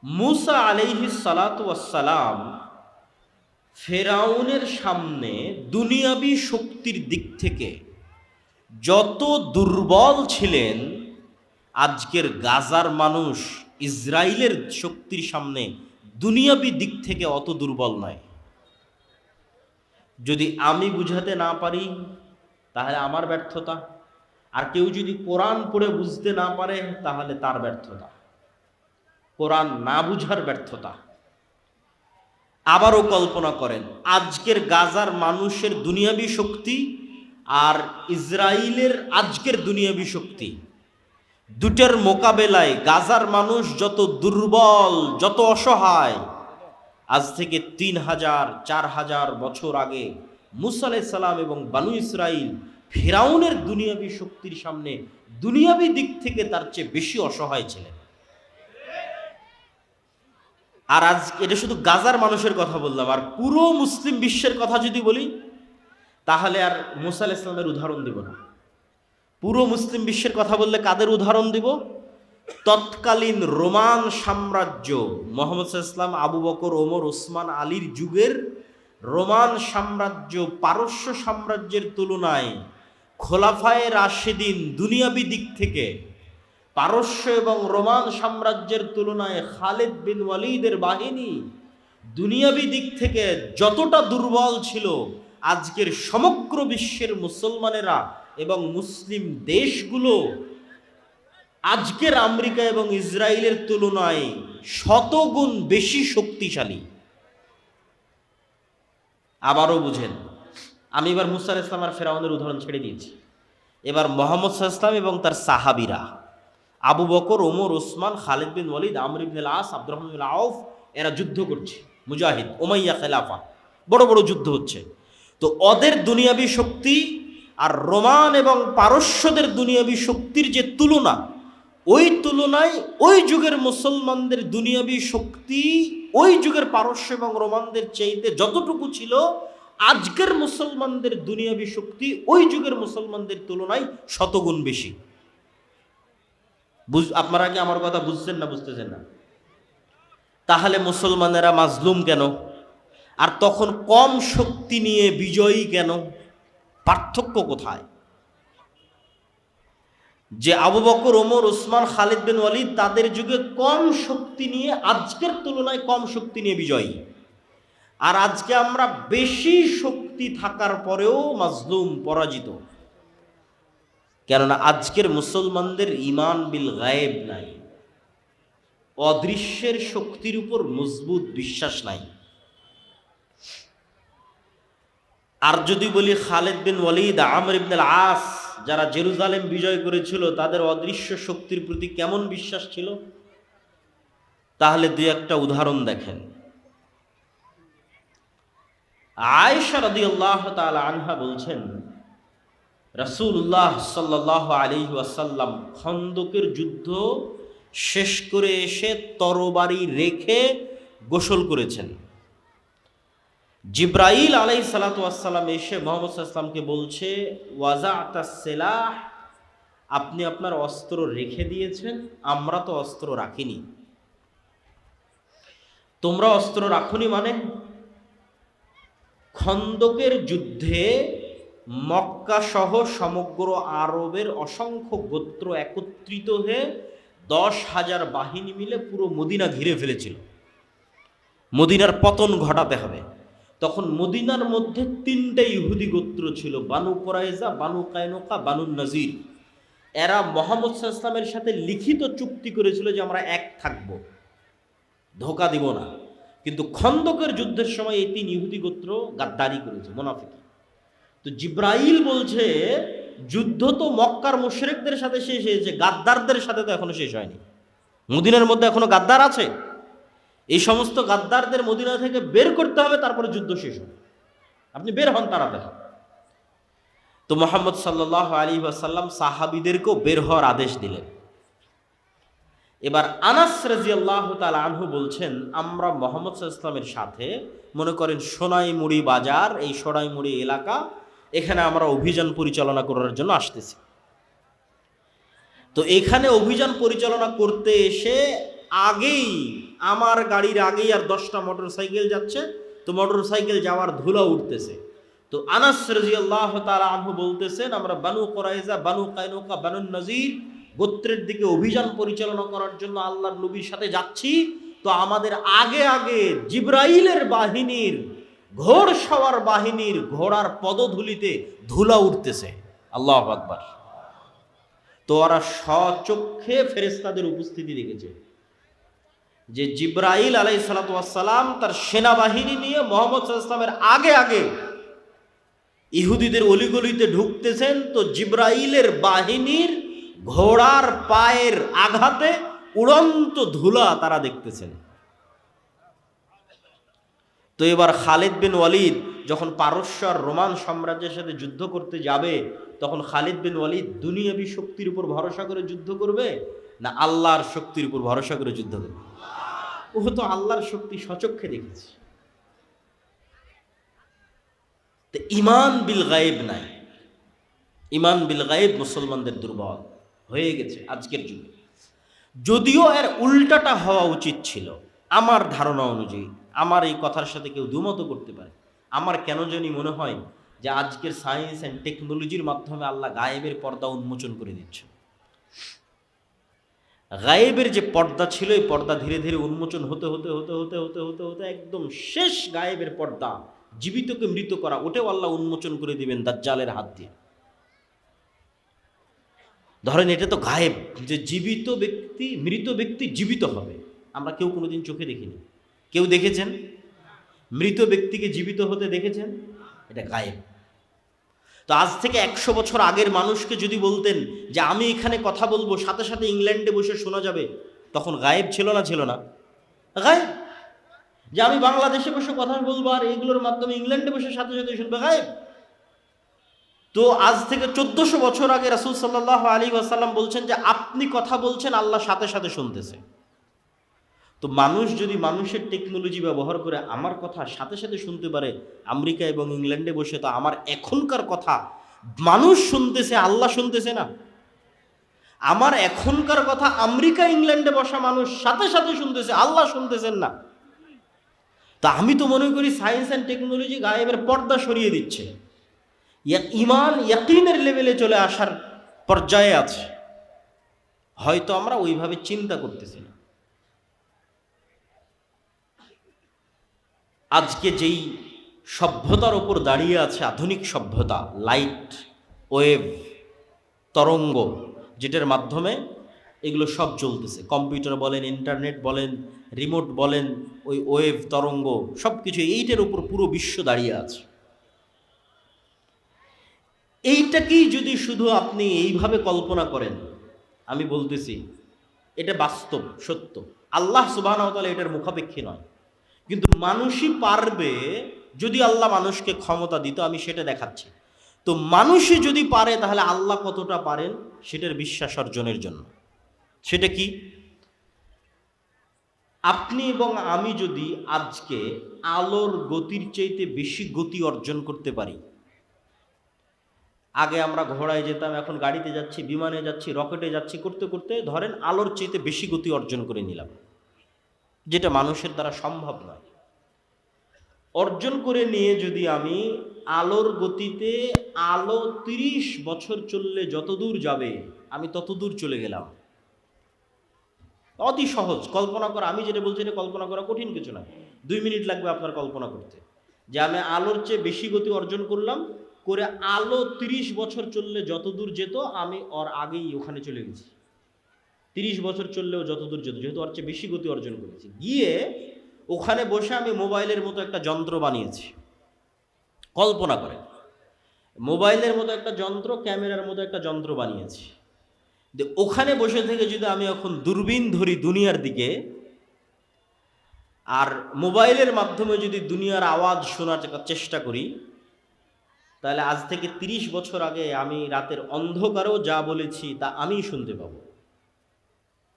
মুসা আলাইহিস সালাতু ওয়াসসালাম ফেরাউনের সামনে দুনিয়াবি শক্তির দিক থেকে যত দুর্বল ছিলেন, আজকের গাজার মানুষ ইসরায়েলের শক্তির সামনে দুনিয়াবি দিক থেকে অত দুর্বল নয়। যদি আমি বুঝাতে না পারি তাহলে আমার ব্যর্থতা, আর কেউ যদি কোরআন পড়ে বুঝতে না পারে তাহলে তার ব্যর্থতা, কোরআন না বুঝার ব্যর্থতা। আবারও কল্পনা করেন, আজকের গাজার মানুষের দুনিয়াবি শক্তি আর ইসরায়েলের আজকের দুনিয়াবি শক্তি, দুটার মোকাবেলায় গাজার মানুষ যত দুর্বল, যত অসহায়। আজ থেকে 3000-4000 বছর আগে মুসা আলাইহিস সালাম এবং বানু ইসরাইল ফিরাউনের দুনিয়াবি শক্তির সামনে দুনিয়াবি দিক থেকে তার চেয়ে বেশি অসহায় ছিলেন। আর আজ এটা শুধু গাজার মানুষের কথা বললাম, আর পুরো মুসলিম বিশ্বের কথা যদি বলি তাহলে আর মুসা আলাইহিস সালামের উদাহরণ দিব না। পুরো মুসলিম বিশ্বের কথা বললে কাদের উদাহরণ দিব? তৎকালীন রোমান সাম্রাজ্য, মুহাম্মদ সাল্লাল্লাহু আলাইহি ওয়াসাল্লাম, আবু বকর, ওমর, ওসমান, আলীর যুগের রোমান সাম্রাজ্য পারস্য সাম্রাজ্যের তুলনায় খোলাফায়ে রাশেদিন দুনিয়াবি দিক থেকে পারস্য এবং রোমান সাম্রাজ্যের তুলনায় খালিদ বিন ওয়ালিদের বাহিনী দুনিয়াবি দিক থেকে যতটা দুর্বল ছিল, আজকের সমগ্র বিশ্বের মুসলমানেরা এবং মুসলিম দেশগুলো আজকের আমেরিকা এবং ইসরায়েলের তুলনায় শতগুণ বেশি শক্তিশালী। আবারও বুঝেন, আমি এবার মুসা আলাইহিস সালাম আর ফেরাউনের উদাহরণ ছেড়ে দিয়েছি। এবার মুহাম্মদ সাল্লাল্লাহু আলাইহি ওয়াসাল্লাম এবং তার সাহাবীরা, আবু বকর, ওমর, ওসমান, খালিদ বিন ওয়ালিদ, আমর ইবনে আল-আস, আব্দুর রহমান বিন আউফ, এরা যুদ্ধ করছে, মুজাহিদ, উমাইয়া খেলাফা, বড় বড় যুদ্ধ হচ্ছে। তো ওদের দুনিয়াবি শক্তি আর রোমান এবং পারস্যদের দুনিয়াবি শক্তির যে তুলনা, ওই তুলনায় ওই যুগের মুসলমানদের দুনিয়াবি শক্তি ওই যুগের পারস্য এবং রোমানদের চাইতে যতটুকু ছিল, আজকের মুসলমানদের দুনিয়াবি শক্তি ওই যুগের মুসলমানদের তুলনায় শতগুণ বেশি। আপনারা কি আমার কথা বুঝছেন না বুঝতেছেন না? তাহলে মুসলমানেরা মাজলুম কেন? আর তখন কম শক্তি নিয়ে বিজয়ী কেন? পার্থক্য কোথায়? যে আবু বকর, ওমর, ওসমান, খালিদ বিন ওয়ালিদ তাদের যুগে কম শক্তি নিয়ে আজকের তুলনায় কম শক্তি নিয়ে বিজয়ী, আর আজকে আমরা বেশি শক্তি থাকার পরেও মাজলুম, পরাজিত। কেননা আজকের মুসলমানদের ঈমান বিল গায়েব নাই, অদৃশ্যের শক্তির উপর মজবুত বিশ্বাস নাই। আর যদি বলি খালিদ বিন ওয়ালিদ, আমর ইবনে আল-আস, যারা জেরুজালেম বিজয় করেছিল, তাদের অদৃশ্য শক্তির প্রতি কেমন বিশ্বাস ছিল, তাহলে দুই একটা উদাহরণ দেখেন। আয়েশা রাদিয়াল্লাহু তাআলা আনহা বলছেন, রাসূলুল্লাহ সাল্লাল্লাহু আলাইহি ওয়াসাল্লাম খন্দকের যুদ্ধ শেষ করে এসে তরবারি রেখে গোসল করেছেন। জিব্রাইল আলাইহিস সালাতু ওয়াসসালাম এসে মুহাম্মদ সাল্লাল্লাহু আলাইহি ওয়াসাল্লামকে বলছে, ওয়াজা'তাস সিলাহ, আপনি আপনার অস্ত্র রেখে দিয়েছেন, আমরা তো অস্ত্র রাখিনি। তোমরা অস্ত্র রাখনি মানে? খন্দকের যুদ্ধে মক্কা সহ সমগ্র আরবের অসংখ্য গোত্র একত্রিত হয়ে 10,000 বাহিনী মিলে পুরো মদিনা ঘিরে ফেলেছিল। মদিনার পতন ঘটাতে হবে। তখন মদিনার মধ্যে 3টে ইহুদি গোত্র ছিল, বানু কুরাইজা, বানু কায়নুকা, বানু নাজির। এরা মুহাম্মদ সাল্লাল্লাহু আলাইহি ওয়াসাল্লামের সাথে লিখিত চুক্তি করেছিল যে আমরা এক থাকব, ধোঁকা দিব না। কিন্তু খন্দকের যুদ্ধের সময় এই 3 ইহুদি গোত্র গাদ্দারি করেছে, মুনাফিকি। তো জিব্রাইল বলছে, যুদ্ধ তো মক্কার মুশরিকদের সাথে শেষ হয়েছে, গাদ্দারদের সাথে তো এখনো শেষ হয়নি। মদিনার মধ্যে এখনো গাদ্দার আছে। এই সমস্ত গাদ্দারদের মদিনা থেকে বের করতে হবে, তারপরে যুদ্ধ শেষ হবে। আপনি বের হন তাড়াতাড়ি। তো মুহাম্মদ সাল্লাল্লাহু আলাইহি ওয়াসাল্লাম সাহাবীদেরকেও বের হওয়ার আদেশ দিলেন। এবার আনাস রাদিয়াল্লাহু তাআলা আনহু বলছেন, আমরা মুহাম্মদ সাল্লাল্লাহু আলাইহি ওয়াসাল্লামের সাথে, মনে করেন সোনাইমুড়ি বাজার, এই সোনাইমুড়ি এলাকা, এখানে আমরা অভিযান পরিচালনা করার জন্য আসতেছি। তো এখানে অভিযান পরিচালনা করতে এসে আগেই আমার গাড়ির আগেই আর 10টা মোটর সাইকেল যাচ্ছে, তো মোটর সাইকেল যাওয়ার ধুলা উঠতেছে। তো আনাস রাদিয়াল্লাহু তাআলা আনহু বলতেছেন, আমরা বানু কুরাইজা, বানু কায়নুকা, বানু নজির গোত্রের দিকে অভিযান পরিচালনা করার জন্য আল্লাহর নবীর সাথে যাচ্ছি। তো আমাদের আগে আগে জিবরাইলের বাহিনীর, ঘোড় সওয়ার বাহিনীর ঘোড়ার পদধূলিতে ধুলা উঠতেছে। আল্লাহু আকবার। তো ওরা স্বচক্ষে ফেরেশতাদের উপস্থিতি দেখেছে যে জিবরাইল আলাইহিস সালাতু ওয়াস সালাম তার সেনাবাহিনী নিয়ে মুহাম্মদ সাল্লাল্লাহু আলাইহি ওয়াসাল্লামের আগে আগে ইহুদিদের অলিগলিতে ঢুকতেছেন। তো জিবরাইলের বাহিনীর ঘোড়ার পায়ের আঘাতে উড়ন্ত ধুলা তারা দেখতেছেন। তো এবার খালিদ বিন ওয়ালিদ যখন পারস্য আর রোমান সাম্রাজ্যের সাথে যুদ্ধ করতে যাবে, তখন খালিদ বিন ওয়ালিদ দুনিয়াবী শক্তির উপর ভরসা করে যুদ্ধ করবে না আল্লাহর শক্তির উপর ভরসা করে যুদ্ধ করবে? ও তো আল্লাহর শক্তি স্বচক্ষে দেখেছে। তো ঈমান বিল গায়েব নাই, ঈমান বিল গায়েব মুসলমানদের দুর্বল হয়ে গেছে আজকের যুগে। যদিও এর উল্টাটা হওয়া উচিত ছিল আমার ধারণা অনুযায়ী। আমার এই কথার সাথে কেউ দুমত করতে পারে। আমার কেন জানি মনে হয় যে আজকের সায়েন্স অ্যান্ড টেকনোলজির মাধ্যমে আল্লাহ গায়েবের পর্দা উন্মোচন করে দিচ্ছে। গায়েবের যে পর্দা ছিল, এই পর্দা ধীরে ধীরে উন্মোচন হতে হতে হতে হতে হতে হতে হতে একদম শেষ গায়েবের পর্দা, জীবিতকে মৃত করা, ওটাও আল্লাহ উন্মোচন করে দিবেন দাজ্জালের হাত দিয়ে। ধরেন এটা তো গায়েব, যে জীবিত ব্যক্তি, মৃত ব্যক্তি জীবিত হবে, আমরা কেউ কোনোদিন চোখে দেখিনি। কেউ দেখেছেন মৃত ব্যক্তিকে জীবিত হতে? দেখেছেন? এটা গায়েব। তো আজ থেকে 100 বছর আগের মানুষকে যদি বলতেন যে আমি এখানে কথা বলবো, সাথে সাথে ইংল্যান্ডে বসে শোনা যাবে, তখন গায়েব ছিল না? ছিল না গায়েব? যে আমি বাংলাদেশে বসে কথা বলবো আর এগুলোর মাধ্যমে ইংল্যান্ডে বসে সাথে সাথে শুনবে, গায়েব। তো আজ থেকে 1400 বছর আগে রাসূল সাল্লাল্লাহু আলাইহি ওয়াসাল্লাম বলছেন যে আপনি কথা বলছেন, আল্লাহ সাথে সাথে শুনতেছে। তো মানুষ যদি মানুষের টেকনোলজি ব্যবহার করে আমার কথা সাথে সাথে শুনতে পারে আমেরিকা এবং ইংল্যান্ডে বসে, তো আমার এখনকার কথা মানুষ শুনতেছে, আল্লাহ শুনতেছে না? আমার এখনকার কথা আমেরিকা ইংল্যান্ডে বসা মানুষ সাথে সাথে শুনতেছে, আল্লাহ শুনতেছেন না? তা আমি তো মনে করি সায়েন্স অ্যান্ড টেকনোলজি গায়েবের পর্দা সরিয়ে দিচ্ছে, ঈমান ইয়াকিনের লেভেলে চলে আসার পর্যায়ে আছে। হয়তো আমরা ওইভাবে চিন্তা করতেছি না। আজকে যেই সভ্যতার ওপর দাঁড়িয়ে আছে আধুনিক সভ্যতা, লাইট, ওয়েভ, তরঙ্গ, যেটার মাধ্যমে এগুলো সব চলতেছে, কম্পিউটার বলেন, ইন্টারনেট বলেন, রিমোট বলেন, ওই ওয়েভ, তরঙ্গ সব কিছু, এইটার উপর পুরো বিশ্ব দাঁড়িয়ে আছে। এইটাকেই যদি শুধু আপনি এইভাবে কল্পনা করেন, আমি বলতেছি এটা বাস্তব সত্য, আল্লাহ সুবহানাহু ওয়া তাআলা এটার মুখাপেক্ষী নয়। কিন্তু মানুষই পারবে, যদি আল্লাহ মানুষকে ক্ষমতা দিত, আমি সেটা দেখাচ্ছি। তো মানুষই যদি পারে, তাহলে আল্লাহ কতটা পারেন সেটার বিশ্বাস অর্জনের জন্য। সেটা কি? আপনি এবং আমি যদি আজকে আলোর গতির চাইতে বেশি গতি অর্জন করতে পারি, আগে আমরা ঘোড়ায় যেতাম, এখন গাড়িতে যাচ্ছি, বিমানে যাচ্ছি, রকেটে যাচ্ছি, করতে করতে ধরেন আলোর চাইতে বেশি গতি অর্জন করে নিলাম, যেটা মানুষের দ্বারা সম্ভব নয়। অর্জন করে নিয়ে যদি আমি আলোর গতিতে, আলো 30 বছর চললে যত দূর যাবে আমি তত দূর চলে গেলাম, অতি সহজ কল্পনা করা। আমি যেটা বলছি এটা কল্পনা করা কঠিন কিছু না, 2 মিনিট লাগবে আপনার কল্পনা করতে, যে আমি আলোর চেয়ে বেশি গতি অর্জন করলাম, করে আলো 30 বছর চললে যত দূর যেত আমি ওর আগেই ওখানে চলে গেছি। 30 বছর চললেও যত দূর যেত, যেহেতু ওর চেয়ে বেশি গতি অর্জন করেছি, গিয়ে ওখানে বসে আমি মোবাইলের মতো একটা যন্ত্র বানিয়েছি। কল্পনা করে মোবাইলের মতো একটা যন্ত্র, ক্যামেরার মতো একটা যন্ত্র বানিয়েছি। যে ওখানে বসে থেকে যদি আমি এখন দূরবীন ধরি দুনিয়ার দিকে, আর মোবাইলের মাধ্যমে যদি দুনিয়ার আওয়াজ শোনার চেষ্টা করি, তাহলে আজ থেকে 30 বছর আগে আমি রাতের অন্ধকারেও যা বলেছি তা আমিই শুনতে পাবো।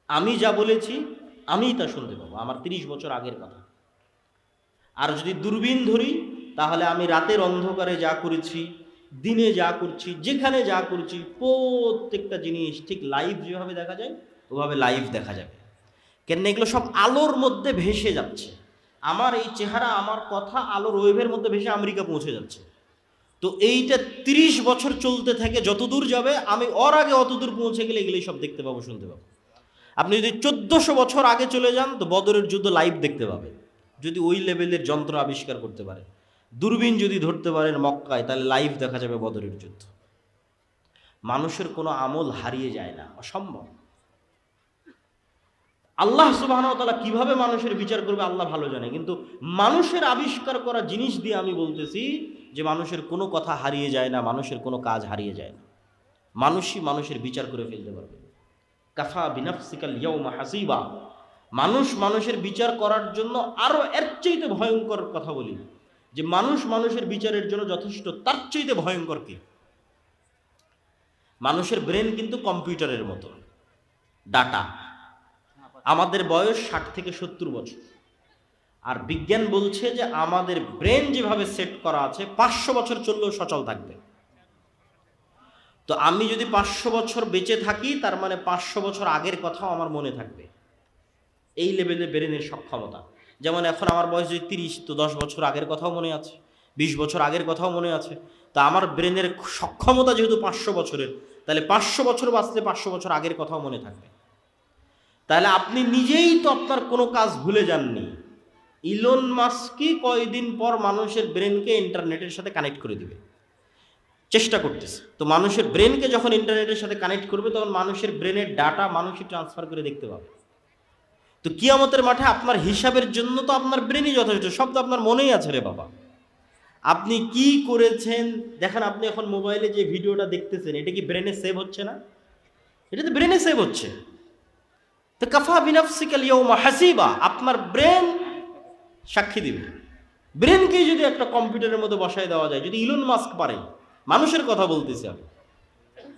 আমি যা বলেছি আমিই তা শুনতে পাবো, আমার 30 বছর আগের কথা। আর যদি দূরবীন ধরি, তাহলে আমি রাতের অন্ধকারে যা করেছি, দিনে যা করছি, যেখানে যা করছি, প্রত্যেকটা জিনিস ঠিক লাইভ যেভাবে দেখা যায় ওভাবে লাইভ দেখা যাবে। কেন এগুলো সব আলোর মধ্যে ভেসে যাচ্ছে। আমার এই চেহারা, আমার কথা আলোর ওয়েভের মধ্যে ভেসে আমেরিকা পৌঁছে যাচ্ছে। তো এইটা 30 বছর চলতে থাকে, যতদূর যাবে আমি ওর আগে অতদূর পৌঁছে গেলে এগুলোই সব দেখতে পাবো, শুনতে পাবো। আপনি যদি 1400 বছর আগে চলে যান তো বদরের যুদ্ধ লাইভ দেখতে পাবেন, যদি ওই লেভেলের যন্ত্র আবিষ্কার করতে পারে। দূরবীন যদি ধরতে পারেন মক্কায়, তাহলে লাইভ দেখা যাবে বদরের যুদ্ধ। মানুষের কোনো আমল হারিয়ে যায় না, অসম্ভব। আল্লাহ সুবহানাহু ওয়া তাআলা কিভাবে মানুষের বিচার করবে আল্লাহ ভালো জানে, কিন্তু মানুষের আবিষ্কার করা জিনিস দিয়ে আমি বলতেছি যে মানুষের কোনো কথা হারিয়ে যায় না, মানুষের কোনো কাজ হারিয়ে যায় না। মানুষই মানুষের বিচার করে ফেলতে পারবে। কাফা বিনাফসিকাল ইয়াউমা হাসিবা। মানুষ মানুষের বিচার করার জন্য আরো এর চাইতে ভয়ঙ্কর কথা বলি, যে মানুষ মানুষের বিচারের জন্য যথেষ্ট, তার চাইতে ভয়ঙ্কর কি? মানুষের ব্রেন কিন্তু কম্পিউটারের মতো, ডাটা। আমাদের বয়স 60 থেকে 70 বছর, আর বিজ্ঞান বলছে যে আমাদের ব্রেন যেভাবে সেট করা আছে 500 বছর চললেও সচল থাকবে। তো আমি যদি 500 বছর বেঁচে থাকি, তার মানে 500 বছর আগের কথাও আমার মনে থাকবে। এই লেভেলে ব্রেনের সক্ষমতা। যেমন এখন আমার বয়স যদি 30, তো 10 বছর আগের কথাও মনে আছে, 20 বছর আগের কথাও মনে আছে। তা আমার ব্রেনের সক্ষমতা যেহেতু 500 বছরের, তাহলে 500 বছর বাঁচলে 500 বছর আগের কথাও মনে থাকবে। তাহলে আপনি নিজেই তো আপনার কোনো কাজ ভুলে যাননি। ইলন মাস্কই কয়দিন পর মানুষের ব্রেনকে ইন্টারনেটের সাথে কানেক্ট করে দিবে, চেষ্টা করতেছে। তো মানুষের ব্রেনকে যখন ইন্টারনেটের সাথে কানেক্ট করবে, তখন মানুষের ব্রেনের ডাটা মানুষই ট্রান্সফার করে দেখতে পাবে। তো কিয়ামতের মাঠে আপনার হিসাবের জন্য তো আপনার ব্রেনই যথেষ্ট, সব তো আপনার মনেই আছে রে বাবা। আপনি কি করেছেন দেখেন, আপনি এখন মোবাইলে যে ভিডিওটা দেখতেছেন, এটা কি ব্রেনে সেভ হচ্ছে না? এটা তো ব্রেনে সেভ হচ্ছে। তো কাফা বিনাফসিকাল ইয়াউমা হাসিবা, আপনার ব্রেন সাক্ষী দিবে। ব্রেনকেই যদি একটা কম্পিউটারের মধ্যে বসায় দেওয়া যায়, যদি ইলন মাস্ক পারে, মানুষের কথা বলতেছি আমি,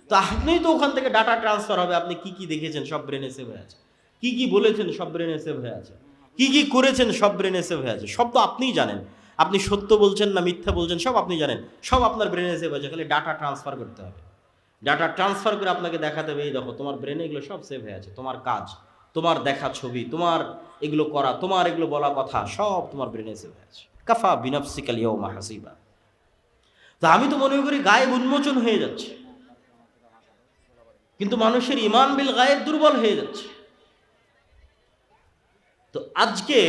তো আপনিই তো ওখান থেকে ডাটা ট্রান্সফার হবে। আপনি কি কি দেখেছেন সব ব্রেনে সেভ হয়ে আছে, কি কি বলেছেন সব ব্রেনে সেভ হয়ে আছে, কি কি করেছেন সব ব্রেনে সেভ হয়ে আছে। সব তো আপনিই জানেন, আপনি সত্য বলছেন না মিথ্যা বলছেন সব আপনি জানেন, সব আপনার ব্রেনে সেভ হয়েছে। খালি ডাটা ট্রান্সফার করতে হবে। ডাটা ট্রান্সফার করে আপনাকে দেখাতে হবে, এই দেখো তোমার ব্রেনে এগুলো সব সেভ হয়ে আছে, তোমার কাজ, তোমার দেখা ছবি, তোমার এগুলো করা, তোমার এগুলো বলা কথা, সব তোমার ব্রেনে সেভ হয়ে আছে। কাফা বিনাফসিকাল ইয়াউমা হাসিবা। তো আমি তো মনে করি গায়েব উন্মোচন হয়ে যাচ্ছে, কিন্তু মানুষের ঈমান বিল গায়েব দুর্বল হয়ে যাচ্ছে। তো আজকে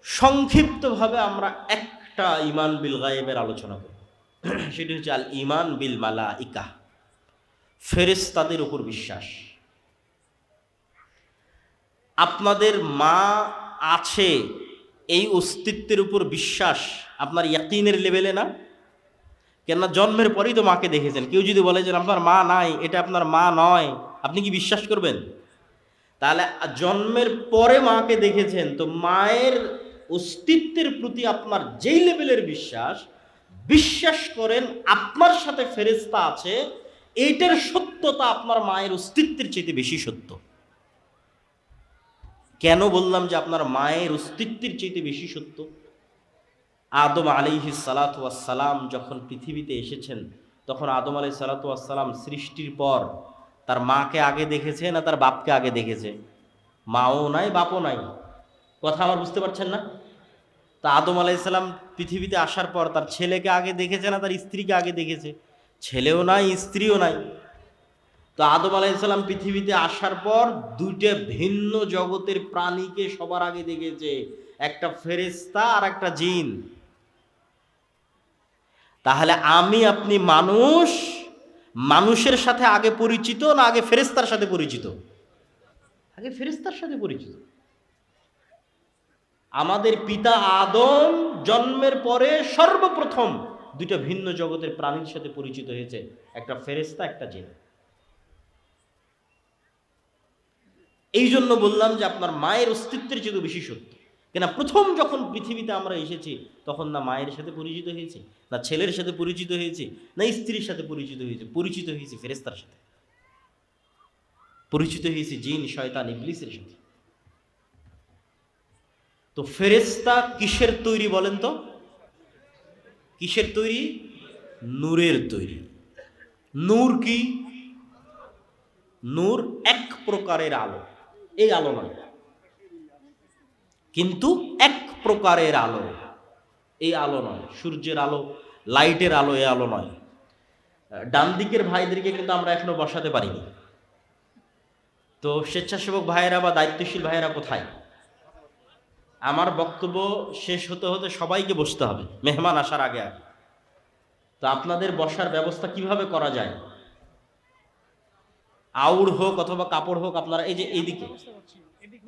সংক্ষিপ্তভাবে আমরা একটা ঈমান বিল গায়েবের আলোচনা করব, সেটি হচ্ছে আল ঈমান বিল মালাইকা, ফেরেশতাদের উপর বিশ্বাস। আপনাদের মা আছে এই অস্তিত্বের উপর বিশ্বাস আপনার ইয়াকিনের লেভেলে না? কেননা জন্মের পরেই তো মাকে দেখেছেন। কেউ যদি বলে যে আপনার মা নাই, এটা আপনার মা নয়, আপনি কি বিশ্বাস করবেন? তাহলে জন্মের পরে মাকে দেখেছেন, তো মায়ের অস্তিত্বের প্রতি আপনার যেই লেভেলের বিশ্বাস, বিশ্বাস করেন আপনার সাথে ফেরেশতা আছে, এইটার সত্যতা আপনার মায়ের অস্তিত্বের চেয়ে বেশি সত্য। কেন বললাম যে আপনার মায়ের অস্তিত্বের চেয়ে বেশি সত্য? আদম আলাইহিস সালাতু ওয়াস সালাম যখন পৃথিবীতে এসেছেন, তখন আদম আলাইহিস সালাতু ওয়াস সালাম সৃষ্টির পর তার মাকে আগে দেখেছে না তার বাপকে আগে দেখেছে? মাও নাই বাপও নাই। কথা আমার বুঝতে পারছেন না? তা আদম আলাইহিস সালাম পৃথিবীতে আসার পর তার ছেলেকে আগে দেখেছে না তার স্ত্রীকে আগে দেখেছে? ছেলেও নাই, স্ত্রীও নাই। তো আদম আলাইহিস সালাম পৃথিবীতে আসার পর দুইটা ভিন্ন জগতের প্রাণীকে সবার আগে দেখেছে, একটা ফেরেশতা আর একটা জিন। তাহলে আমি আপনি মানুষ, মানুষের সাথে আগে পরিচিত না আগে ফেরেশতার সাথে পরিচিত? আগে ফেরেশতার সাথে পরিচিত। আমাদের পিতা আদম জন্মের পরে সর্বপ্রথম দুইটা ভিন্ন জগতের প্রাণীর সাথে পরিচিত হয়েছে, একটা ফেরেশতা একটা জিন। এই জন্য বললাম যে আপনার মায়ের অস্তিত্বের চেয়ে বেশি সত্য। কেন প্রথম যখন পৃথিবীতে আমরা এসেছি, তখন না মায়ের সাথে পরিচিত হয়েছি, না ছেলের সাথে পরিচিত হয়েছি, না স্ত্রীর সাথে পরিচিত হয়েছি, পরিচিত হয়েছি ফেরেশতার সাথে, পরিচিত হয়েছি জিন শয়তান ইবলিসের সাথে। তো ফেরেশতা কিসের তৈরি বলেন তো? কিসের তৈরি? নূরের তৈরি। নূর কি? নূর এক প্রকারের আলো, এই আলো নয়। কিন্তু এক প্রকারের আলো, এই আলো নয়, সূর্যের আলো, লাইটের আলো, এই আলো নয়। ডান দিকের ভাইদেরকে কিন্তু আমরা এখনো বসাতে পারিনি। তো স্বেচ্ছাসেবক ভাইয়েরা বা দায়িত্বশীল ভাইয়েরা কোথায়? আমার বক্তব্য শেষ হতে হতে সবাইকে বসতে হবে মেহমান আসার আগে আগে। তো আপনাদের বসার ব্যবস্থা কিভাবে করা যায়? আউড় হোক অথবা কাপড় হোক, আপনারা এই যে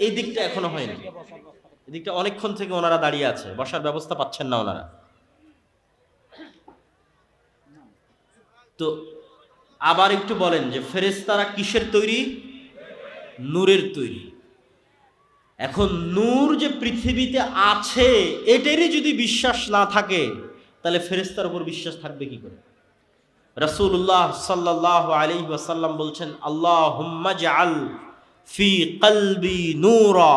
এই দিকটা এখনো হয়নি, এদিকটা অনেকক্ষণ থেকে ওনারা দাঁড়িয়ে আছে, বসার ব্যবস্থা পাচ্ছেন না ওনারা। তো আবার একটু বলেন যে ফেরেশতারা কিসের তৈরি? নূরের তৈরি। এখন নূর যে পৃথিবীতে আছে এটারই যদি বিশ্বাস না থাকে তাহলে ফেরেশতার উপর বিশ্বাস থাকবে কি করে? রাসূলুল্লাহ সাল্লাল্লাহু আলাইহি ওয়াসাল্লাম বলছেন, আল্লাহুম্মা জাআল ফি কলবি নূরা,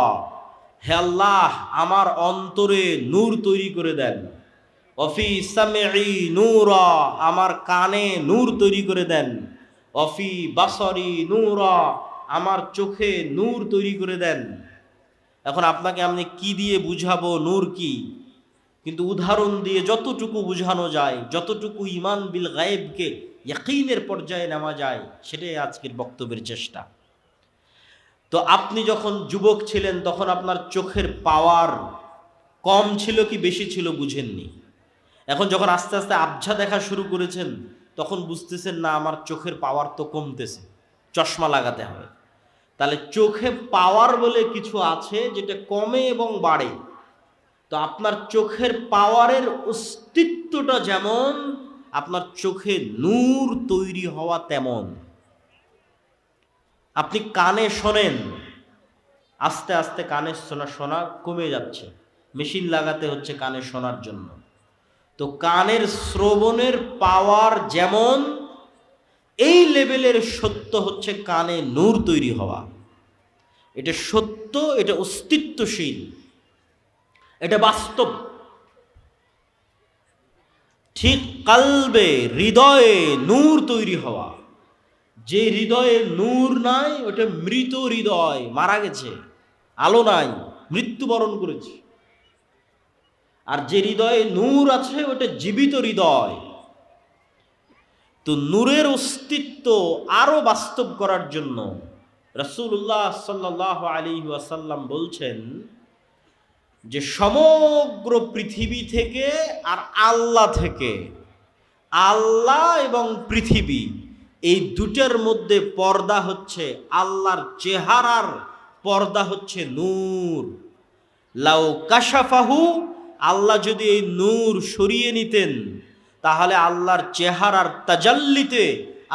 হে আল্লাহ আমার অন্তরে নূর তৈরি করে দেন। ওয়াফি সামঈ নূরা, আমার কানে নূর তৈরি করে দেন। ওয়াফি বাসরি নূরা, আমার চোখে নূর তৈরি করে দেন। এখন আপনাকে আমি কি দিয়ে বুঝাবো নূর কি? কিন্তু উদাহরণ দিয়ে যতটুকু বুঝানো যায়, যতটুকু ঈমান বিল গায়েবকে ইয়াকিনের পর্যায়ে নেওয়া যায়, সেটাই আজকের বক্তব্যের চেষ্টা। তো আপনি যখন যুবক ছিলেন তখন আপনার চোখের পাওয়ার কম ছিল কি বেশি ছিল বুঝেননি। এখন যখন আস্তে আস্তে আবঝা দেখা শুরু করেছেন তখন বুঝতেছেন না আমার চোখের পাওয়ার তো কমতেছে, চশমা লাগাতে হবে। তাহলে চোখে পাওয়ার বলে কিছু আছে যেটা কমে এবং বাড়ে। তো আপনার চোখের পাওয়ারের অস্তিত্বটা যেমন, আপনার চোখে নূর তৈরি হওয়া তেমন। আপনি কানে শোনেন, আস্তে আস্তে কানে শোনা কমে যাচ্ছে, মেশিন লাগাতে হচ্ছে কানে শোনার জন্য। তো কানের শ্রবণের পাওয়ার যেমন, এই লেভেলের সত্য হচ্ছে কানে নূর তৈরি হওয়া। এটা সত্য, এটা অস্তিত্বশীল, এটা বাস্তব। ঠিক কালবে, হৃদয়ে নূর তৈরি হওয়া। যে হৃদয়ে নূর নাই ওটা মৃত হৃদয়, মারা গেছে, আলো নাই, মৃত্যুবরণ করেছে। আর যে হৃদয়ে নূর আছে ওটা জীবিত হৃদয়। তো নূরের অস্তিত্ব আরো বাস্তব করার জন্য রাসূলুল্লাহ সাল্লাল্লাহু আলাইহি ওয়াসাল্লাম বলছেন যে সমগ্র পৃথিবী থেকে আর আল্লাহ থেকে, আল্লাহ এবং পৃথিবী এই দুটার মধ্যে পর্দা হচ্ছে আল্লাহর চেহারার পর্দা হচ্ছে নূর। লাউ কাশাফাহু, আল্লাহ যদি এই নূর সরিয়ে নিতেন তাহলে আল্লাহর চেহারার তাজাল্লিতে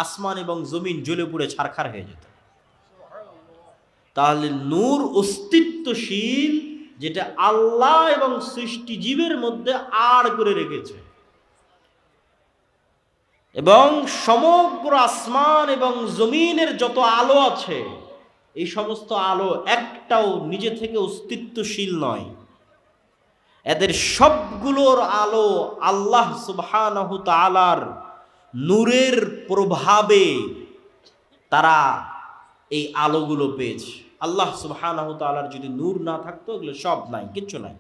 আসমান এবং জমিন জ্বলে পুড়ে ছারখার হয়ে যেত। তাহলে নূর অস্তিত্বশীল, যেটা আল্লাহ এবং সৃষ্টি জীবের মধ্যে আড় করে রেখেছে। এবং সমগ্র আসমান এবং জমিনের যত আলো আছে এই সমস্ত আলো একটাও নিজে থেকে অস্তিত্বশীল নয়। এদের সবগুলোর আলো আল্লাহ সুবহানাহু তাআলার নূরের প্রভাবে তারা এই আলোগুলো পেয়েছে। আল্লাহ সুবহানাহু তাআলার যদি নূর না থাকতো এগুলো সব নাই, কিচ্ছু নাই।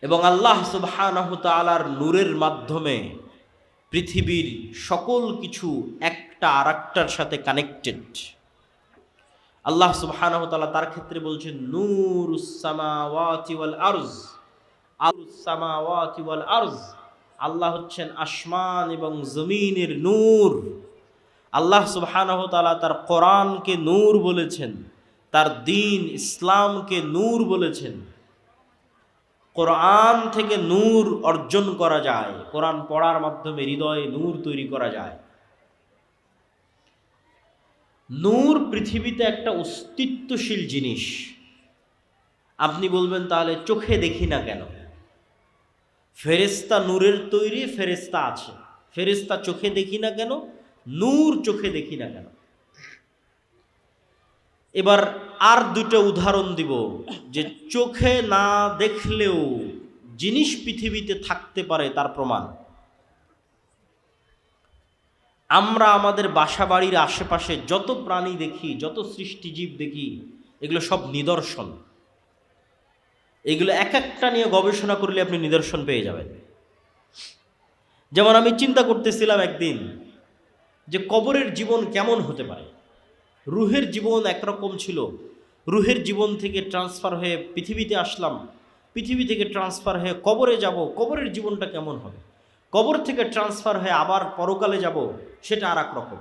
এবং আল্লাহ সুবহানাহু তাআলার নূরের মাধ্যমে পৃথিবীর সকল কিছু একটা আরেকটার সাথে কানেক্টেড। আল্লাহ সুবহানাহু তাআলা তার ক্ষেত্রে বলছেন নূরুস সামাওয়াতি ওয়াল আরজ, আরুস সামাওয়াতি ওয়াল আরজ। আল্লাহ হচ্ছেন আসমান এবং জমিনের নূর। আল্লাহ সুবহানাহু তাআলা তার কোরআনকে নূর বলেছেন, তার দ্বীন ইসলামকে নূর বলেছেন। কোরআন থেকে নূর অর্জন করা যায়, কোরআন পড়ার মাধ্যমে হৃদয়ে নূর তৈরি করা যায়। নূর পৃথিবীতে একটা অস্তিত্বশীল জিনিস। আপনি বলবেন তাহলে চোখে দেখি না কেন? ফেরেশতা নূরের তৈরি, ফেরেশতা আছে, ফেরেশতা চোখে দেখি না কেন? নূর চোখে দেখি না কেন? এবার আর দুটো উদাহরণ দিব যে চোখে না দেখলেও জিনিস পৃথিবীতে থাকতে পারে তার প্রমাণ। আমরা আমাদের বাসা বাড়ির আশেপাশে যত প্রাণী দেখি, যত সৃষ্টিজীব দেখি, এগুলো সব নিদর্শন। এগুলো এক একটা নিয়ে গবেষণা করলে আপনি নিদর্শন পেয়ে যাবেন। যেমন আমি চিন্তা করতেছিলাম একদিন যে কবরের জীবন কেমন হতে পারে। রুহের জীবন একরকম ছিল, রুহের জীবন থেকে ট্রান্সফার হয়ে পৃথিবীতে আসলাম, পৃথিবী থেকে ট্রান্সফার হয়ে কবরে যাব, কবরের জীবনটা কেমন হবে। কবর থেকে ট্রান্সফার হয়ে আবার পরকালে যাব, সেটা আর এক রকম।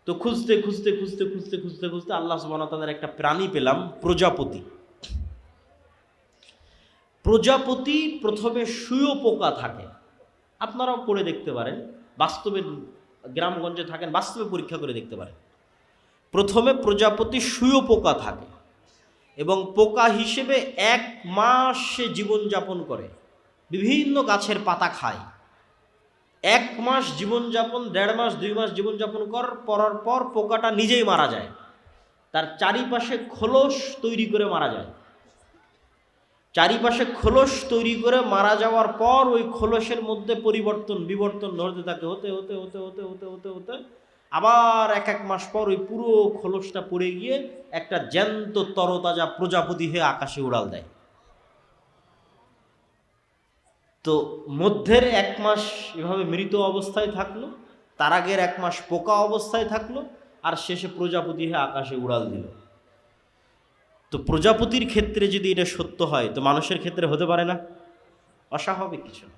তো খুঁজতে খুঁজতে খুঁজতে খুঁজতে খুঁজতে খুঁজতে আল্লাহ সুবহানাহু ওয়া তাআলার একটা প্রাণী পেলাম, প্রজাপতি। প্রজাপতি প্রথমে শুঁয়োপোকা থাকে, আপনারাও পড়ে দেখতে পারেন, বাস্তবে গ্রামগঞ্জে থাকেন, বাস্তবে পরীক্ষা করে দেখতে পারেন। প্রথমে প্রজাপতি শুঁয়োপোকা থাকে এবং পোকা হিসেবে 1 মাস সে জীবনযাপন করে, বিভিন্ন গাছের পাতা খায়। 1 মাস জীবনযাপন, 1.5 মাস 2 মাস জীবনযাপন করার পর পোকাটা নিজেই মারা যায়। তার চারিপাশে খোলস তৈরি করে মারা যায়। চারিপাশে খোলস তৈরি করে মারা যাওয়ার পর ওই খোলসের মধ্যে বিবর্তন হতে থাকে, হতে হতে হতে হতে হতে হতে হতে আবার 1 মাস পর ওই পুরো খোলসটা পড়ে গিয়ে একটা জ্যান্ত তরতাজা প্রজাপতি হয়ে আকাশে উড়াল দেয়। তো মধ্যের 1 মাস এভাবে মৃত অবস্থায় থাকলো, তার আগের 1 মাস পোকা অবস্থায় থাকলো, আর শেষে প্রজাপতি হয়ে আকাশে উড়াল দিল। তো প্রজাপতির ক্ষেত্রে যদি এটা সত্য হয়, তো মানুষের ক্ষেত্রে হতে পারে না? অস্বাভাবিক কিছু না।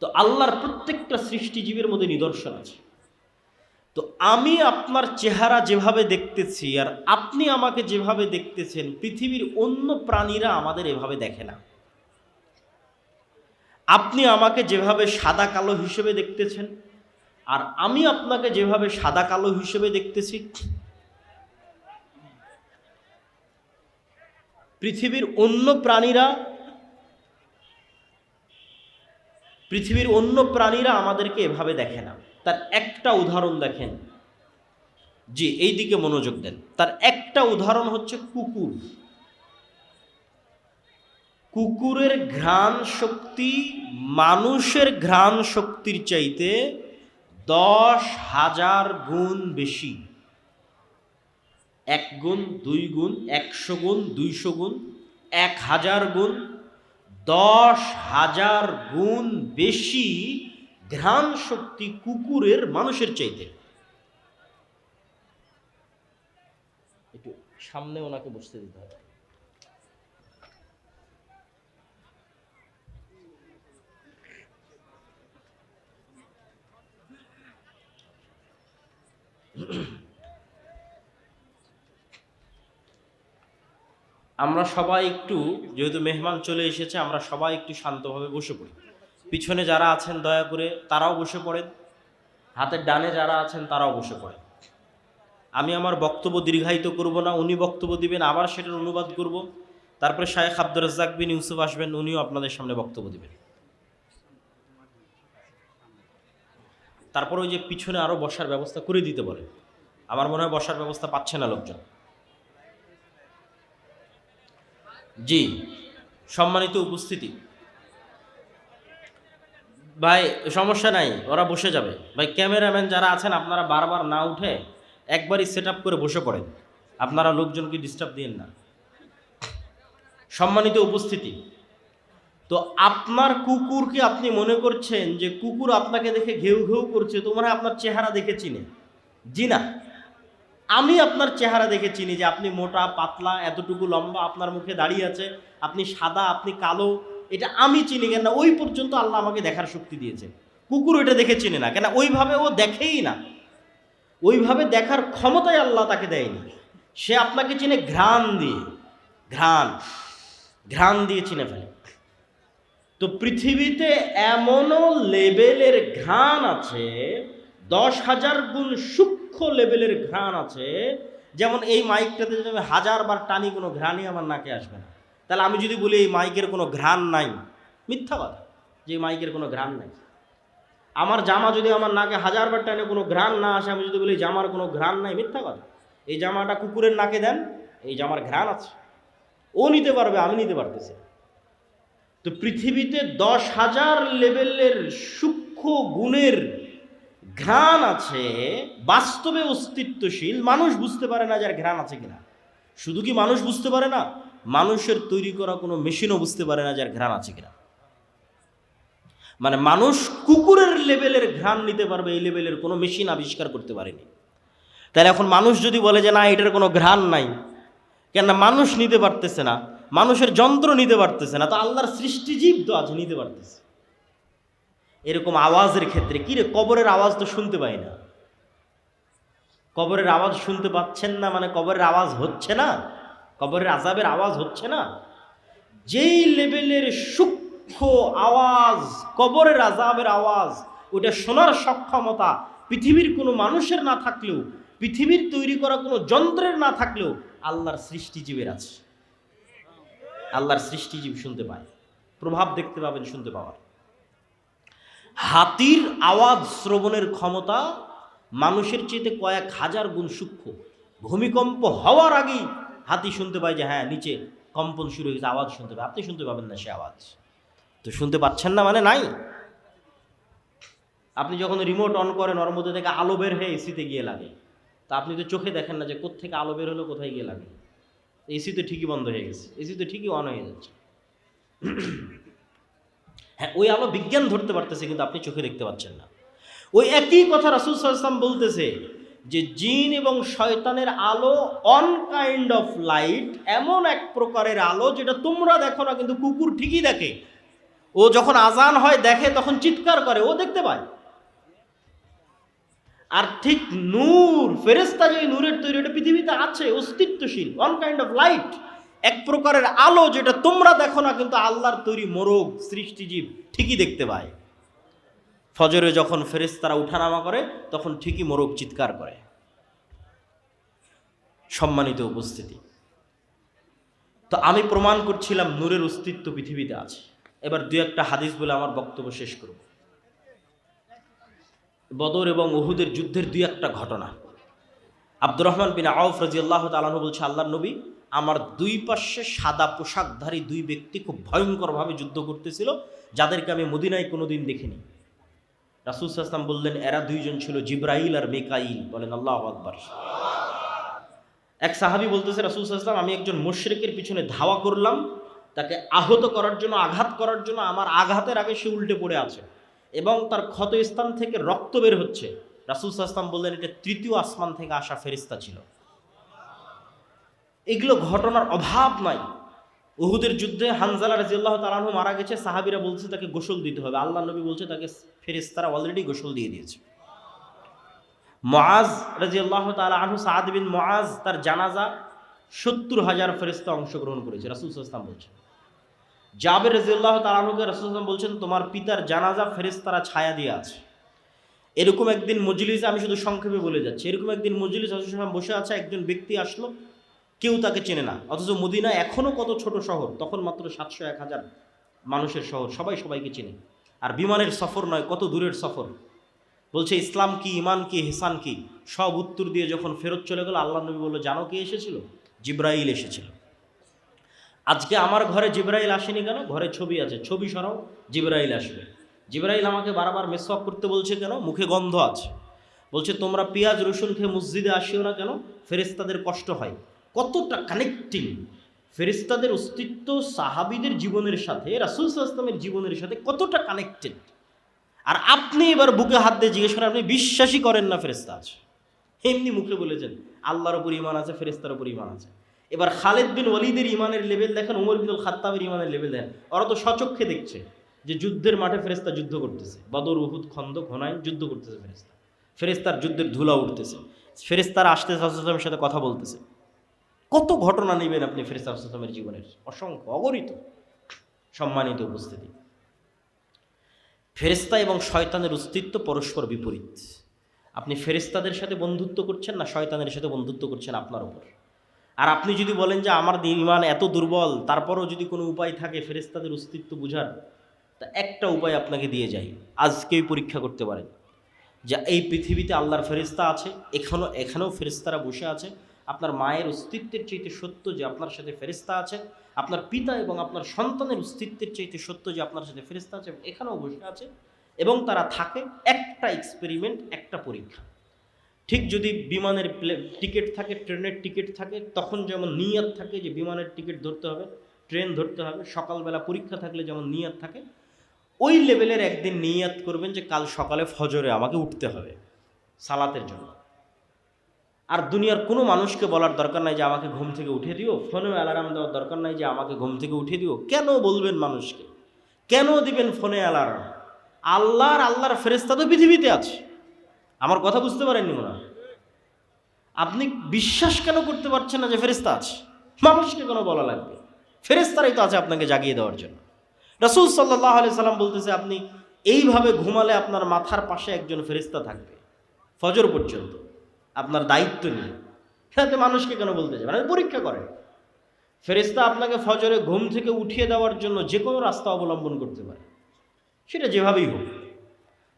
তো আল্লাহর প্রত্যেকটা সৃষ্টিজীবের মধ্যে নিদর্শন আছে। তো আমি আপনার চেহারা যেভাবে দেখতেছি আর আপনি আমাকে যেভাবে দেখতেছেন, পৃথিবীর অন্য প্রাণীরা আমাদের এভাবে দেখে না। আপনি আমাকে যেভাবে সাদা কালো হিসেবে দেখতেছেন আর আমি আপনাকে যেভাবে সাদা কালো হিসেবে দেখতেছি, পৃথিবীর অন্য প্রাণীরা আমাদেরকে এভাবে দেখে না। তার একটা উদাহরণ দেখেন, জি এই দিকে মনোযোগ দেন। তার একটা উদাহরণ হচ্ছে কুকুর। কুকুরের ঘ্রাণ শক্তি মানুষের ঘ্রাণ শক্তির চাইতে 10,000 গুণ বেশি। 1 গুণ, 2 গুণ, 100 গুণ, 200 গুণ, 1000 গুণ, 10,000 গুণ বেশি ঘ্রাণ শক্তি কুকুরের মানুষের চাইতে। একটু সামনে ওনাকে বসতে দিতে হবে। আমরা সবাই একটু, যেহেতু মেহমান চলে এসেছে, আমরা সবাই একটু শান্তভাবে বসে পড়ি। পিছনে যারা আছেন দয়া করে তারাও বসে পড়েন, হাতের ডানে যারা আছেন তারাও বসে পড়েন। আমি আমার বক্তব্য দীর্ঘায়িত করব না, উনি বক্তব্য দিবেন, আবার সেটার অনুবাদ করব, তারপরে শায়েখ আব্দুর রাজ্জাক বিন ইউসুফ আসবেন, উনিও আপনাদের সামনে বক্তব্য দিবেন। তারপর ওই যে পিছনে আরও বসার ব্যবস্থা করে দিতে বলে, আমার মনে হয় বসার ব্যবস্থা পাচ্ছে না লোকজন। জি, সম্মানিত উপস্থিতি, ভাই সমস্যা নাই, ওরা বসে যাবে। ভাই ক্যামেরাম্যান যারা আছেন আপনারা বারবার না উঠে একবারই সেট আপ করে বসে পড়েন, আপনারা লোকজনকে ডিস্টার্ব দিয়েন না। সম্মানিত উপস্থিতি, তো আপনার কুকুরকে আপনি মনে করছেন যে কুকুর আপনাকে দেখে ঘেউ ঘেউ করছে, তো মনে হয় আপনার চেহারা দেখে চিনে। জি না, আমি আপনার চেহারা দেখে চিনি যে আপনি মোটা পাতলা, এতটুকু লম্বা, আপনার মুখে দাঁড়িয়ে আছে, আপনি সাদা, আপনি কালো, এটা আমি চিনি। কেন? ওই পর্যন্ত আল্লাহ আমাকে দেখার শক্তি দিয়েছে। কুকুর ওইটা দেখে চিনে না, কেন? ওইভাবে ও দেখেই না, ওইভাবে দেখার ক্ষমতাই আল্লাহ তাকে দেয়নি। সে আপনাকে চিনে ঘ্রাণ দিয়ে, ঘ্রাণ দিয়ে চিনে ফেলে। তো পৃথিবীতে এমনও লেভেলের ঘ্রাণ আছে, 10,000 গুণ সূক্ষ্ম লেভেলের ঘ্রাণ আছে। যেমন এই মাইকটাতে যদি আমি 1000 বার টানি, কোনো ঘ্রাণই আমার নাকে আসবে না। তাহলে আমি যদি বলি এই মাইকের কোনো ঘ্রাণ নাই, মিথ্যা কথা, যে মাইকের কোনো ঘ্রাণ নাই। আমার জামা যদি আমার নাকে 1000 বার টানে কোনো ঘ্রাণ না আসে, আমি যদি বলি জামার কোনো ঘ্রাণ নাই, মিথ্যা কথা। এই জামাটা কুকুরের নাকে দেন, এই জামার ঘ্রাণ আছে, ও নিতে পারবে, আমি নিতে পারতেছি। তো পৃথিবীতে 10,000 লেভেলের সূক্ষ্ম গুণের ঘ্রাণ আছে, বাস্তবে অস্তিত্বশীল, মানুষ বুঝতে পারে না যার ঘ্রাণ আছে কিনা। শুধু কি মানুষ বুঝতে পারে না, মানুষের তৈরি করা কোনো মেশিনও বুঝতে পারে না যার ঘ্রাণ আছে কিনা। মানে মানুষ কুকুরের লেভেলের ঘ্রাণ নিতে পারবে, এই লেভেলের কোনো মেশিন আবিষ্কার করতে পারেনি। তাহলে এখন মানুষ যদি বলে যে না এটার কোনো ঘ্রাণ নাই, কেন মানুষ নিতে পারতেছে না, মানুষের যন্ত্র নিতে পারতেছে না, তো আল্লাহর সৃষ্টিজীব তো আছে নিতে পারতেছে। এরকম আওয়াজের ক্ষেত্রে কি রে, কবরের আওয়াজ তো শুনতে পাই না। কবরের আওয়াজ শুনতে পাচ্ছেন না মানে কবরের আওয়াজ হচ্ছে না, কবরের আযাবের আওয়াজ হচ্ছে না। যেই লেভেলের সূক্ষ্ম আওয়াজ কবরের আযাবের আওয়াজ, ওটা শোনার সক্ষমতা পৃথিবীর কোনো মানুষের না থাকলেও, পৃথিবীর তৈরি করা কোনো যন্ত্রের না থাকলেও আল্লাহর সৃষ্টিজীবের আছে। আল্লাহর সৃষ্টিজীব শুনতে পায়, প্রভাব দেখতে পাবেন শুনতে পাওয়ার। হাতির আওয়াজ শ্রবণের ক্ষমতা মানুষের চেয়ে কয়েক হাজার গুণ সূক্ষ্ম। ভূমিকম্প হওয়ার আগেই হাতি শুনতে পায় যে হ্যাঁ নিচে কম্পন শুরু হয়েছে, আওয়াজ শুনতে পায়। আপনি শুনতে পাবেন না সে আওয়াজ, তো শুনতে পাচ্ছেন না মানে নাই। আপনি যখন রিমোট অন করেন ওর মধ্যে থেকে আলো বের হয়ে এসিতে গিয়ে লাগে, তা আপনি তো চোখে দেখেন না যে কোত্থেকে আলো বের হলো কোথায় গিয়ে লাগে। এসি তো ঠিকই বন্ধ হয়ে গেছে, এসি তো ঠিকই অন হয়ে যাচ্ছে। হ্যাঁ, ওই আলো বিজ্ঞান ধরতে পারতেছে কিন্তু আপনি চোখে দেখতে পাচ্ছেন না। ওই একই কথা রাসূল সাল্লাল্লাহু আলাইহি ওয়াসাল্লাম বলতেছে যে জিন এবং শয়তানের আলো অন কাইন্ড অফ লাইট, এমন এক প্রকারের আলো যেটা তোমরা দেখো না কিন্তু কুকুর ঠিকই দেখে। ও যখন আজান হয় দেখে তখন চিৎকার করে, ও দেখতে পায়। আর ঠিক নূর, ফেরেশতা যে নূরের তৈরি, এটা পৃথিবীতে আছে, অস্তিত্বশীল, অন কাইন্ড অফ লাইট, এক প্রকারের আলো যেটা তোমরা দেখো না কিন্তু আল্লাহর তৈরি মোরগ সৃষ্টিজীব ঠিকই দেখতে পায়। ফজরে যখন ফেরেশতারা উঠানামা করে তখন ঠিকই মোরগ চিৎকার করে। সম্মানিত উপস্থিতি, তো আমি প্রমাণ করছিলাম নূরের অস্তিত্ব পৃথিবীতে আছে। এবার দুই একটা হাদিস বলে আমার বক্তব্য শেষ করব। বদর এবং উহুদের যুদ্ধের দুই একটা ঘটনা। আব্দুর রহমান বিন আউফ রাদিয়াল্লাহু তাআলা আনহু বলছে, আল্লাহর নবী, আমার দুই পাশে সাদা পোশাকধারী দুই ব্যক্তি খুব ভয়ঙ্করভাবে যুদ্ধ করতেছিল, যাদেরকে আমি মদিনায় কোনোদিন দেখিনি। রাসূল সাল্লাল্লাহু আলাইহি ওয়াসাল্লাম বললেন, এরা দুইজন ছিল জিবরাইল আর মিকাইল। বলেন আল্লাহু আকবার। এক সাহাবী বলতেছে, রাসূল সাল্লাল্লাহু আলাইহি ওয়াসাল্লাম, আমি একজন মুশরিকের পিছনে ধাওয়া করলাম, তাকে আহত করার জন্য, আঘাত করার জন্য। আমার আঘাতের আগে সে উল্টে পড়ে আছে এবং তার ক্ষত স্থান থেকে রক্ত বের হচ্ছে। রাসূল সাল্লাল্লাহু আলাইহি ওয়াসাল্লাম বললেন, এটা তৃতীয় আসমান থেকে আসা ফেরেশতা ছিল। এগুলো ঘটনার অভাব নাই। উহুদের যুদ্ধে হানজালা রাদিয়াল্লাহু তাআলা আনহু মারা গেছে, সাহাবীরা বলছে তাকে গোসল দিতে হবে। আল্লাহর নবী বলছে তাকে ফেরেশতারা অলরেডি গোসল দিয়ে দিয়েছে। মুআজ রাদিয়াল্লাহু তাআলা আনহু, সাদ বিন মুআজ, তার জানাজা ৭০,০০০ ফেরেশতা অংশগ্রহণ করেছে। রাসূল সাল্লাল্লাহু আলাইহি ওয়াসাল্লাম বলছেন। জাবের রাদিয়াল্লাহু তাআলা আনহুকে রাসূল সাল্লাল্লাহু আলাইহি ওয়াসাল্লাম বলছেন, তোমার পিতার জানাজা ফেরেশতারা ছায়া দিয়ে আছে। এরকম একদিন মজলিসে, আমি শুধু সংক্ষেপে বলে যাচ্ছি, এরকম একদিন মজলিস রাসূল সাল্লাল্লাহু আলাইহি ওয়াসাল্লাম বসে আছে, একজন ব্যক্তি আসলো, কেউ তাকে চেনে না, অথচ মদিনা এখনও কত ছোট শহর, তখন মাত্র ৭০০-১,০০০ মানুষের শহর, সবাই সবাইকে চেনে। আর বিমানের সফর নয়, কত দূরের সফর। বলছে ইসলাম কি, ইমান কি, ইহসান কি, সব উত্তর দিয়ে যখন ফেরত চলে গেল, আল্লাহ নবী বলল, জানো কে এসেছিল? জিবরাইল এসেছিল। আজকে আমার ঘরে জিবরাইল আসেনি কেন? ঘরে ছবি আছে, ছবি সরাও, জিবরাইল আসবে। জিবরাইল আমাকে বারবার মেসওয়াক করতে বলছে কেন? মুখে গন্ধ আছে। বলছে তোমরা পেঁয়াজ রসুন খেয়ে মসজিদে আসিও না কেন? ফেরেশতাদের কষ্ট হয়। কতটা কানেক্টিং! ফেরেশতাদের অস্তিত্ব সাহাবীদের জীবনের সাথে, রাসূল সাল্লাল্লাহু আলাইহি ওয়াসাল্লামের জীবনের সাথে কতটা কানেক্টেড। আর আপনি এবার বুকে হাত দিয়ে জিজ্ঞেস করেন, আপনি বিশ্বাসই করেন না ফেরেশতা আছে? এমনি মুখে বলেছেন আল্লাহর উপর ঈমান আছে, ফেরেশতার উপর ঈমান আছে। এবার খালিদ বিন ওয়ালিদের ঈমানের লেভেল দেখেন, ওমর বিন খাত্তাবের ঈমানের লেভেল দেখেন। ওরা তো স্বচক্ষে দেখছে যে যুদ্ধের মাঠে ফেরেশতা যুদ্ধ করতেছে, বদর, উহুদ, খন্দক, হুনাইন যুদ্ধ করতেছে ফেরেশতা। ফেরেশতার যুদ্ধের ধুলা উঠতেছে, ফেরেশতারা আসতে রাসূল সাল্লাল্লাহু আলাইহি ওয়াসাল্লামের সাথে কথা বলতেছে। কত ঘটনা নেবেন আপনি ফেরেশতা রাসূল সাল্লাল্লাহু আলাইহি ওয়াসাল্লামের জীবনের, অসংখ্য, অগণিত। সম্মানিত উপস্থিতি, ফেরেশতা এবং শয়তানের অস্তিত্ব পরস্পর বিপরীত। আপনি ফেরেশতাদের সাথে বন্ধুত্ব করছেন না শয়তানের সাথে বন্ধুত্ব করছেন, আপনার উপর। আর আপনি যদি বলেন যে আমার ঈমান এত দুর্বল, তারপরও যদি কোনো উপায় থাকে ফেরেশতাদের অস্তিত্ব বুঝার, তা একটা উপায় আপনাকে দিয়ে যাই, আজকেই পরীক্ষা করতে পারেন যে এই পৃথিবীতে আল্লাহর ফেরেশতা আছে, এখানেও ফেরেশতারা বসে আছে। আপনার মায়ের অস্তিত্বের চাইতে সত্য যে আপনার সাথে ফেরেশতা আছে, আপনার পিতা এবং আপনার সন্তানের অস্তিত্বের চাইতে সত্য যে আপনার সাথে ফেরেশতা আছে, এখানেও বসে আছে। এবং তারা থাকে একটা এক্সপেরিমেন্ট, একটা পরীক্ষা। ঠিক যদি বিমানের টিকিট থাকে, ট্রেনের টিকিট থাকে, তখন যেমন নিয়াত থাকে যে বিমানের টিকিট ধরতে হবে, ট্রেন ধরতে হবে, সকালবেলা পরীক্ষা থাকলে যেমন নিয়াত থাকে, ওই লেভেলের একদিন নিয়াত করবেন যে কাল সকালে ফজরে আমাকে উঠতে হবে সালাতের জন্য। আর দুনিয়ার কোনো মানুষকে বলার দরকার নাই যে আমাকে ঘুম থেকে উঠে দিও, ফোনে অ্যালার্ম দেওয়ার দরকার নাই যে আমাকে ঘুম থেকে উঠে দিও। কেন বলবেন মানুষকে? কেন দিবেন ফোনে অ্যালার্ম? আল্লাহর ফেরেশতা তো পৃথিবীতে আছে। আমার কথা বুঝতে পারেননি মনে হয়? আপনি বিশ্বাস কেন করতে পারছেন না যে ফেরেশতা আছে? মানুষকে কেন বলা লাগবে? ফেরেশতারাই তো আছে আপনাকে জাগিয়ে দেওয়ার জন্য। রাসূল সাল্লাল্লাহু আলাইহি সাল্লাম বলতেছে, আপনি এইভাবে ঘুমালে আপনার মাথার পাশে একজন ফেরেশতা থাকবে ফজর পর্যন্ত, আপনার দায়িত্ব নিয়ে। তাতে মানুষকে কেন বলতে যাবেন? পরীক্ষা করেন। ফেরেশতা আপনাকে ফজরে ঘুম থেকে উঠিয়ে দেওয়ার জন্য যে কোনো রাস্তা অবলম্বন করতে পারে, সেটা যেভাবেই হোক।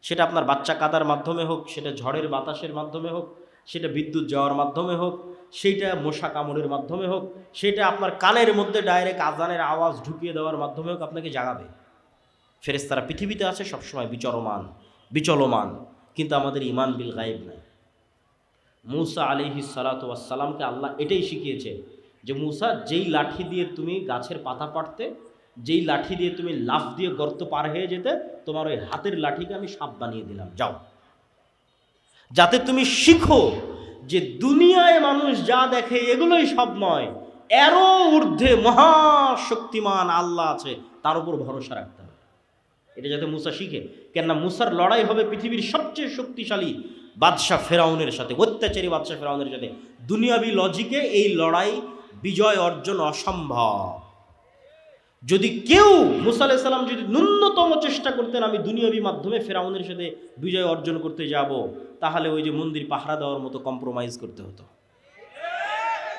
সেটা আপনার বাচ্চা কাদার মাধ্যমে হোক, সেটা ঝড়ের বাতাসের মাধ্যমে হোক, সেটা বিদ্যুৎ যাওয়ার মাধ্যমে হোক, সেইটা মশা কামড়ের মাধ্যমে হোক, সেটা আপনার কানের মধ্যে ডাইরেক্ট আজানের আওয়াজ ঢুকিয়ে দেওয়ার মাধ্যমে হোক, আপনাকে জাগাবে। ফেরেশতারা পৃথিবীতে আছে সবসময় বিচলমান, কিন্তু আমাদের ঈমান বিল গায়েব নাই। মূসা আলাইহিস সালাতু ওয়াস সালামকে আল্লাহ এটাই শিখিয়েছে যে মূসা, যেই লাঠি দিয়ে তুমি গাছের পাতা পাড়তে, যেই লাঠি দিয়ে তুমি লাফ দিয়ে গর্ত পার হয়ে যেতে, তোমার ওই হাতের লাঠিকে আমি সাপ বানিয়ে দিলাম, যাও। যাতে তুমি শিখো যে দুনিয়ায় মানুষ যা দেখে এগুলোই সব নয়, এরও ঊর্ধ্বে মহাশক্তিমান আল্লাহ আছে, তার উপর ভরসা রাখতে হবে। এটা যাতে মূসা শিখে। কেননা মূসার লড়াই হবে পৃথিবীর সবচেয়ে শক্তিশালী বাদশাহ ফেরাউনের সাথে, অত্যাচারী বাদশাহ ফেরাউনের সাথে। দুনিয়াবি লজিকে এই লড়াই বিজয় অর্জন অসম্ভব। যদি কেউ মূসা আলাইহিস সালাম যদি ন্যূনতম চেষ্টা করতেন আমি দুনিয়াবি মাধ্যমে ফেরাউনের সাথে বিজয় অর্জন করতে যাব, তাহলে ওই যে মন্দির পাহারা দেওয়ার মতো কম্প্রোমাইজ করতে হতো।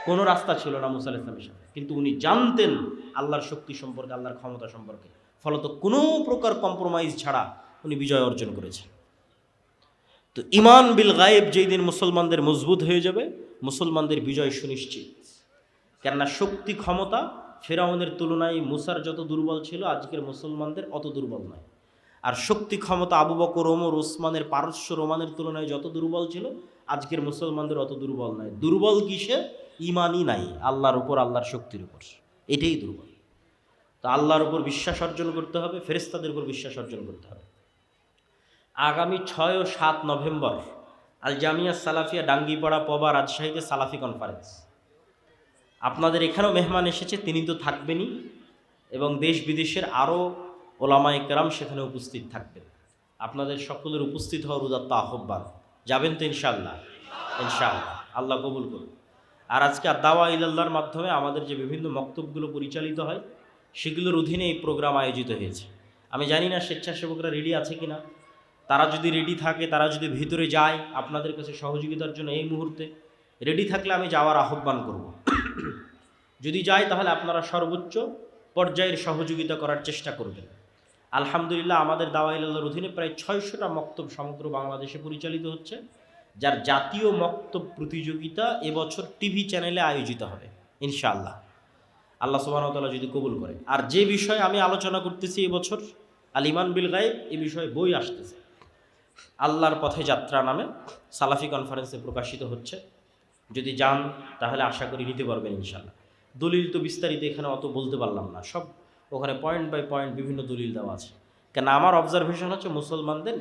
কোনো রাস্তা ছিল না মূসা আলাইহিস সালামের সাথে। কিন্তু উনি জানতেন আল্লাহর শক্তি সম্পর্কে, আল্লাহর ক্ষমতা সম্পর্কে, ফলত কোনো প্রকার কম্প্রোমাইজ ছাড়া উনি বিজয় অর্জন করেছেন। তো ঈমান বিল গায়েব যেই দিন মুসলমানদের মজবুত হয়ে যাবে, মুসলমানদের বিজয় সুনিশ্চিত। কেননা শক্তি ক্ষমতা ফেরাউনের তুলনায় মূসার যত দুর্বল ছিল, আজকের মুসলমানদের অত দুর্বল নয়। আর শক্তি ক্ষমতা আবু বকর, ওমর, ওসমানের, পারস্য রোমানের তুলনায় যত দুর্বল ছিল, আজকের মুসলমানদের অত দুর্বল নয়। দুর্বল কিসে? ঈমানই নাই আল্লাহর উপর, আল্লাহর শক্তির উপর, এটাই দুর্বল। তো আল্লাহর উপর বিশ্বাস অর্জন করতে হবে, ফেরেশতাদের উপর বিশ্বাস অর্জন করতে হবে। আগামী 6 ও 7 নভেম্বর আল জামিয়া সালাফিয়া ডাঙ্গিপাড়া পবা রাজশাহীতে সালাফি কনফারেন্স। আপনাদের এখানেও মেহমান এসেছে, তিনি তো থাকবেনই, এবং দেশ বিদেশের আরও ওলামায়ে কেরাম সেখানে উপস্থিত থাকবেন। আপনাদের সকলের উপস্থিত হওয়ার উদাত্ত আহ্বান। যাবেন তো ইনশাআল্লাহ? ইনশাআল্লাহ, আল্লাহ কবুল করুন। আর আজকে দাওয়া ইলাল্লাহর মাধ্যমে আমাদের যে বিভিন্ন মক্তবগুলো পরিচালিত হয়, সেগুলোর অধীনে এই প্রোগ্রাম আয়োজিত হয়েছে। আমি জানি না স্বেচ্ছাসেবকরা রেডি আছে কিনা। তারা যদি রেডি থাকে, তারা যদি ভিতরে যায় আপনাদের কাছে সহযোগিতার জন্য, এই মুহূর্তে রেডি থাকলে আমি যাওয়ার আহ্বান করব। যদি যায় তাহলে আপনারা সর্বোচ্চ পর্যায়ের সহযোগিতা করার চেষ্টা করবেন। আলহামদুলিল্লাহ, আমাদের দাওয়া ইলাল্লাহর অধীনে প্রায় 600টা মক্তব সমগ্র বাংলাদেশে পরিচালিত হচ্ছে, যার জাতীয় মক্তব প্রতিযোগিতা এবছর টিভি চ্যানেলে আয়োজিত হবে ইনশাআল্লাহ, আল্লাহ সুবহানাহু ওয়া তাআলা যদি কবুল করে। আর যে বিষয়ে আমি আলোচনা করতেছি এবছর, আল ঈমান বিল গায়ব, এই বিষয়ে বই আসতেছে, আল্লাহর পথে যাত্রা নামে সালাফি কনফারেন্সে প্রকাশিত হচ্ছে। যদি যান তাহলে আশা করি নিতে পারবেন ইনশাআল্লাহ। দলিল তো বিস্তারিত এখানে অত বলতে পারলাম না, সব ওখানে পয়েন্ট বাই পয়েন্ট বিভিন্ন দলিল দেওয়া আছে। কেন আমার অবজারভেশন হচ্ছে মুসলমানদের